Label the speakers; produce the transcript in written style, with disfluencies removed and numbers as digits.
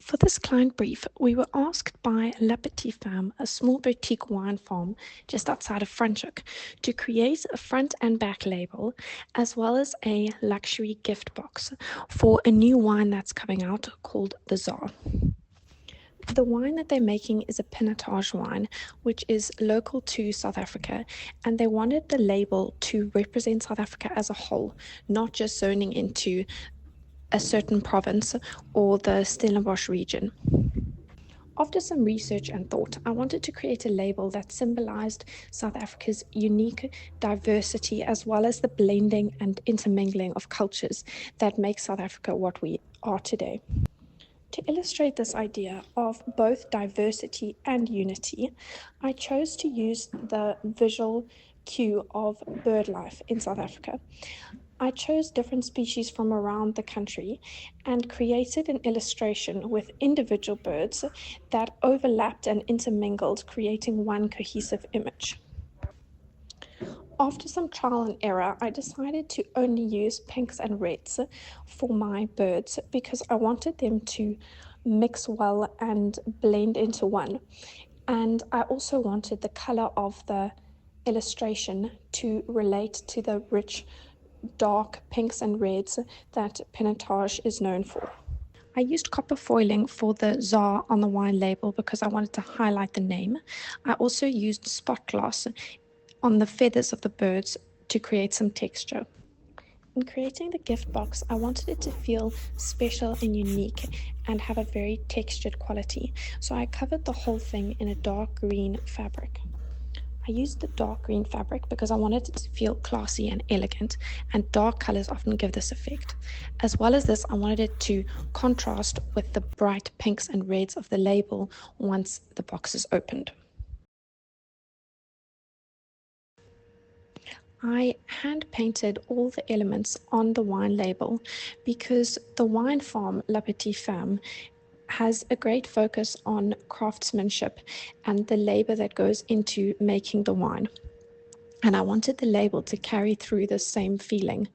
Speaker 1: For this client brief, we were asked by La Petite Ferme, a small boutique wine farm just outside of Franschhoek, to create a front and back label as well as a luxury gift box for a new wine that's coming out called the Tsar. The wine that they're making is a Pinotage wine, which is local to South Africa, and they wanted the label to represent South Africa as a whole, not just zoning into a certain province or the Stellenbosch region. After some research and thought, I wanted to create a label that symbolized South Africa's unique diversity as well as the blending and intermingling of cultures that make South Africa what we are today. To illustrate this idea of both diversity and unity, I chose to use the visual cue of bird life in South Africa. I chose different species from around the country and created an illustration with individual birds that overlapped and intermingled, creating one cohesive image. After some trial and error, I decided to only use pinks and reds for my birds because I wanted them to mix well and blend into one. And I also wanted the color of the illustration to relate to the rich dark pinks and reds that Pinotage is known for. I used copper foiling for the Tsar on the wine label because I wanted to highlight the name. I also used spot gloss on the feathers of the birds to create some texture. In creating the gift box, I wanted it to feel special and unique and have a very textured quality, so I covered the whole thing in a dark green fabric. I used the dark green fabric because I wanted it to feel classy and elegant, and dark colors often give this effect. As well as this, I wanted it to contrast with the bright pinks and reds of the label once the box is opened. I hand painted all the elements on the wine label because the wine farm, La Petite Ferme, has a great focus on craftsmanship and the labor that goes into making the wine. And I wanted the label to carry through the same feeling.